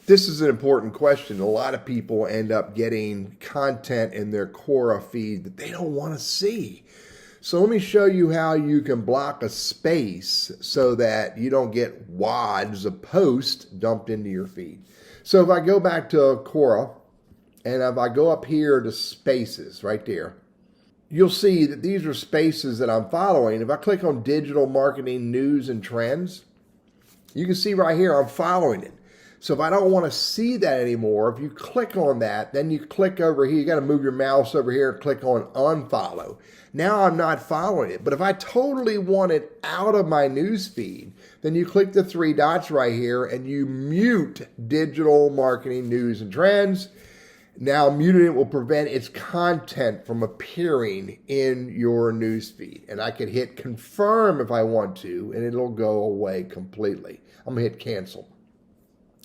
This is an important question. A lot of people end up getting content in their Quora feed that they don't want to see. So let me show you how you can block a space so that you don't get wads of posts dumped into your feed. So if I go back to Quora and if I go up here to spaces right there, you'll see that these are spaces that I'm following. If I click on digital marketing news and trends, you can see right here I'm following it. So if I don't want to see that anymore, if you click on that, then you click over here. You got to move your mouse over here and click on unfollow. Now I'm not following it. But if I totally want it out of my news feed, then you click the three dots right here and you mute digital marketing news and trends. Now muting it will prevent its content from appearing in your news feed. And I can hit confirm if I want to, and it'll go away completely. I'm going to hit cancel.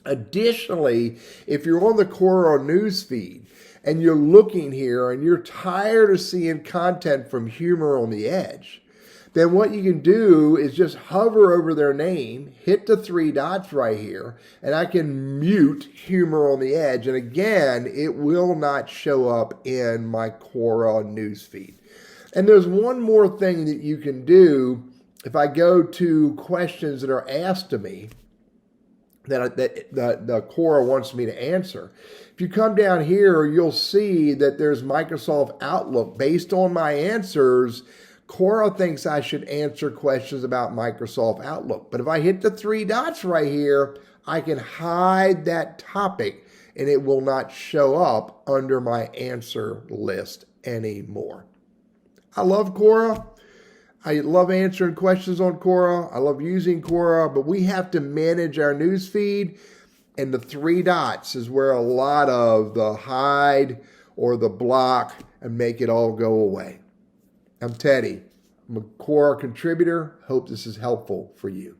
Additionally, if you're on the Quora news feed and you're looking here and you're tired of seeing content from Humor on the Edge, then what you can do is just hover over their name, hit the three dots right here, and I can mute Humor on the Edge. And again, it will not show up in my Quora news feed. And there's one more thing that you can do. If I go to questions that are asked to me, that the Quora wants me to answer. If you come down here, you'll see that there's Microsoft Outlook. Based on my answers, Quora thinks I should answer questions about Microsoft Outlook. But if I hit the three dots right here, I can hide that topic and it will not show up under my answer list anymore. I love Quora. I love answering questions on Quora. I love using Quora, but we have to manage our news feed, and the three dots is where a lot of the hide or the block and make it all go away. I'm Teddy. I'm a Quora contributor. Hope this is helpful for you.